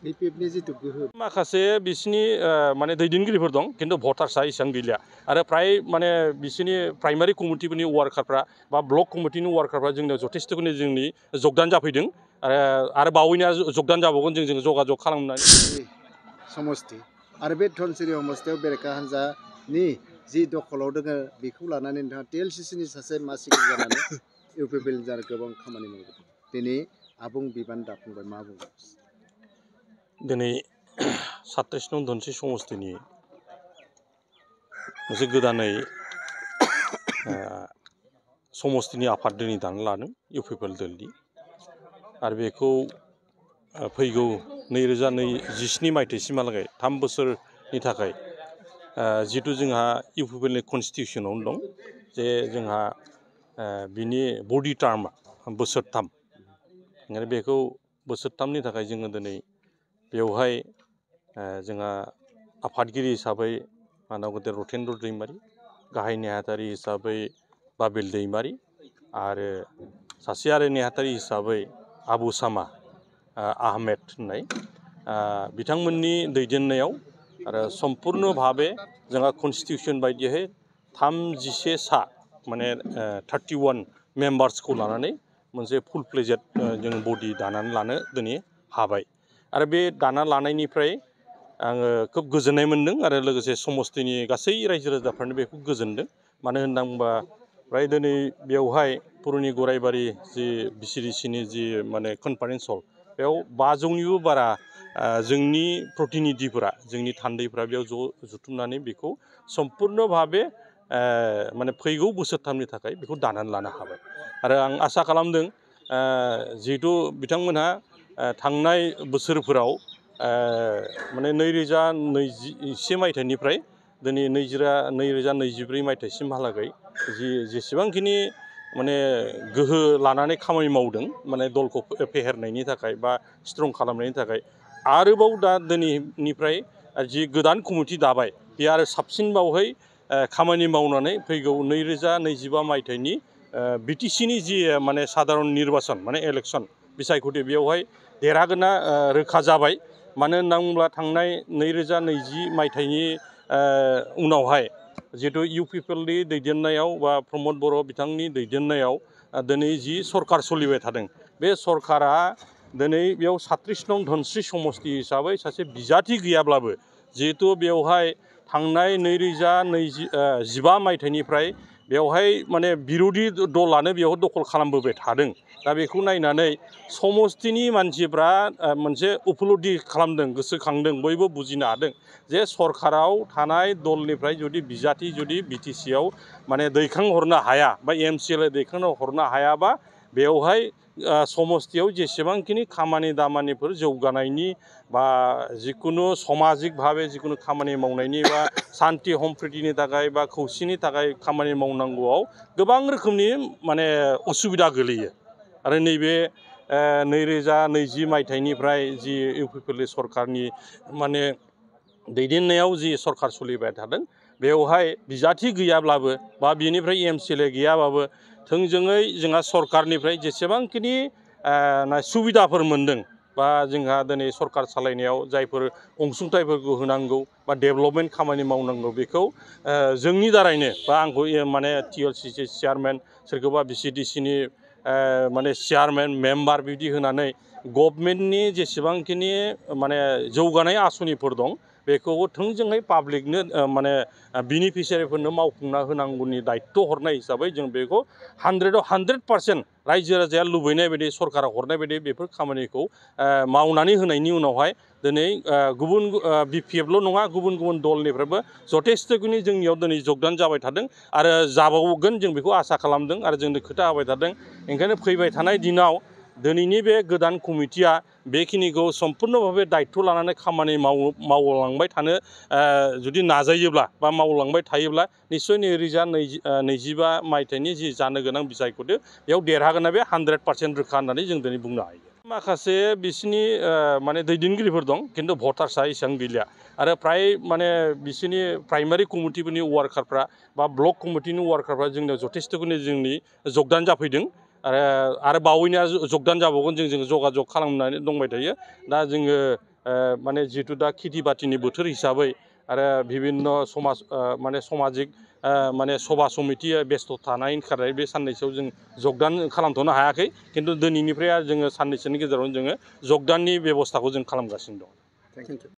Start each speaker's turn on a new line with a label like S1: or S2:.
S1: बिपिएफनि जितु गोहो
S2: माखासे बिसिनि माने दैदेनगिरिफोर दं खिन्थु भटार्सआ एसेबां गैलिया आरो फ्राय माने बिसिनि प्राइमारि कमिटिफोरनि वार्कारफ्रा बा ब्लक कमिटिनि वार्कारफ्रा जोंनियाव जथेस्थ'खौनो जोंनि जगदान जाफैदों आरो बावैनो जगदान जाबावगोन जों जगाजग खालामनानै
S1: समस्ति आरो बे धनसिरि समस्तियाव बेरेखा हान्जानि जि दखलाव दोङो बेखौ लानानै नोंथाङा टिएलसिसिनि सासे मासिगिरि जानानै इउपिपिएल जानो गोबां खामानि मावदों दिनै आबुं बिबान दाफुंबाय मा बुंगोन
S2: दिनै 37 नं धनसि समस्तिनि मोनसे गोदानै समस्तिनि आफाद दिनै दानो लादों इउपिपिएल दलनि आरो बेखौ फैगौ 2017 मायथाइसिमहालागै 3 बोसोरनि थाखाय जिहेतु जोंहा इउपिपिएलनि कनस्टिटिउसनावनो दं जे जोंहा बिनि बडि टार्मआ बोसोरथाम ओंखायनो बेखौ बोसोरथामनि थाखाय जोङो दिनै बेवहाय जोंहा आफादगिरि हिसाबै मानाव गेदेर रतेन्द्र दैमारि गाहाय नेहाथारि हिसाबै बाबेल दैमारि आरो सासे आरो नेहाथारि हिसाबै आबु सामा आहमेद होननाय बिथांमोननि दैदेननायाव आरो सम्पुर्ण भाबे जोंहा कनस्टिटिउसन बायदियै 31 सा माने 31 मेम्बार्सखौ लानानै मोनसे फुल फ्लेजेड जों बडि दानानै लानो दिनै हाबाय आरो बे दाना लानायनिफ्राय आङो खोब गोजोननाय मोन्दों आरो लोगोसे समस्तिनि गासै रायजो राजाफ्रानो बेखौ गोजोनदों मानो होनना बुङोबा फ्राय दिनै बेवहाय पुरुनि गराइबारि जि बिसिडिसिनि जि माने कनफारेन्स हल बेयाव 500निबो बारा जोंनि प्रतिनिधिफोरा जोंनि थान्दैफोरा बेयाव जुथुमनानै बेखौ सम्पुर्ण भाबे माने फैगौ बोसोरथामनि थाखाय बेखौ दानानै लानो हाबाय आरो आं आसा खालामदों जिहेतु बिथांमोनहा थांनाय बोसोरफोराव माने 2021 मायथाइनिफ्राय दिनै 2024 मायथाइसिमहालागै जेसेबांखिनि माने गोहो लानानै खामानि मावदों माने दलखौ फेहेरनायनि थाखाय बा स्ट्रं खालामनायनि थाखाय आरोबाव दा दिनैनिफ्राय जि गोदान कमिटि दाबाय बे आरो साबसिनबावहै खामानि मावनानै फैगौ 2025 मायथाइनि बिटिसिनि जि माने साधारन निर्बाचन माने इलेक्सन बिसायख'थि बेवहाय देरहागोना रोखा जाबाय मानो होनना बुङोब्ला थांनाय 2020 मायथाइनि उनावहाय जिहेतु इउपिपिएलनि दैदेननायाव बा प्रमद बर' बिथांनि दैदेननायाव दिनै जि सरकार सोलिबाय थादों बे सरकारा दिनै बेयाव 36 नं धनस्रि समस्ति हिसाबै सासे बिजाथि गैयाब्लाबो जिहेतु बेवहाय थांनाय 2015 मायथाइनिफ्राय बेवहाय माने बिरोधि दलानो बेयाव दखल खालामबोबाय थादों दा बेखौ नायनानै समस्तिनि मानसिफ्रा मोनसे उपलब्धि खालामदों गोसोखांदों बयबो बुजिनो हादों जे सरकाराव थानाय दलनिफ्राय जुदि बिजाथि जुदि बिटिसिआव माने दैखांहरनो हाया बा एमसिएलए दैखांनो हरनो हायाबा बेवहाय समस्तियाव जेसेबांखिनि खामानि दामानिफोर जौगानायनि बा जिखुनु सामाजिक भाबे जिखुनु खामानि मावनायनि बा शान्ति सम्प्रितिनि थाखाय बा खौसेनि थाखाय खामानि मावनांगौआव गोबां रोखोमनि माने उसुबिदा गोलैयो आरो नैबे 2020 मायथाइनिफ्राय जि इउपिपिएल सरकारनि माने दैदेननायाव जि सरकार सोलिबाय थादों बेवहाय बिजाथि गैयाब्लाबो बा बिनिफ्राय एमसिएलए गैयाबाबो थोंजोङै जोंहा सरकारनिफ्राय जेसेबांखिनि सुबिदाफोर मोन्दों बा जोंहा दिनै सरकार सालायनायाव जायफोर अनसुंथाइफोरखौ होनांगौ बा डेभेलपमेन्ट खामानि मावनांगौ बेखौ जोंनि दारैनो बा आंखौ माने टिएलसिसि चेयारमेन सोरखौबा बिसिडिसिनि माने चेयारमेन मेम्बार बिदि होनानै गभर्नमेन्टनि जेसेबांखिनि माने जौगानाय आसनिफोर दं बेखौ थोंजोङै पाब्लिकनो माने बेनिफिसियारिफोरनो मावफुंना होनांगौनि दायित्व हरनाय हिसाबै जों बेखौ 100आव 100% रायजो राजाया लुबैनाय बायदि सरकारा हरनाय बायदि बेफोर खामानिखौ मावनानै होनायनि उनावहाय दिनै गुबुन बिपिएफल' नङा गुबुन गुबुन दलनिफ्रायबो जथेस्थ'खिनि जोंनियाव दिनै जगदान जाबाय थादों आरो जाबावगोन जों बेखौ आसा खालामदों आरो जोंनो खोथा होबाय थादों ओंखायनो फैबाय थानाय दिनाव दिनैनि बे गोदान कमिटिया बेखिनिखौ सम्पुर्ण भाबे दायित्व लानानै खामानि मावलांबाय थानो जुदि नाजायोब्ला बा मावलांबाय थायोब्ला निस्सय 2025 मायथाइनि जि जानो गोनां बिसायख'थि बेयाव देरहागोना बे 100% रोखा होननानै जों दिनै बुंनो हायो माखासे बिसिनि माने दैदेनगिरिफोर दं खिन्थु भटार्सआ एसेबां गैलिया आरो फ्राय माने बिसिनि प्राइमारि कमिटिफोरनि वार्कारफ्रा बा ब्लक कमिटिनि वार्कारफ्रा जोंनियाव जथेस्थ'खिनि जोंनि जगदान जाफैदों आरो बावैनो जगदान जाबावगोन जों जगाजग खालामनानै दंबाय थायो दा जोङो माने जिहेतु दा खेथि बाथिनि बोथोर हिसाबै आरो बिभिन्न समाज माने समाजिक माने सभा समिति बेस्थ' थानायनि थाखाय बे साननैसोआव जों जगदान खालामथ'नो हायाखै खिन्थु दिनैनिफ्राय जोङो साननैसोनि गेजेरावनो जोङो जगदाननि बेब'स्थाखौ जों खालामगासिनो दं।
S1: Thank you.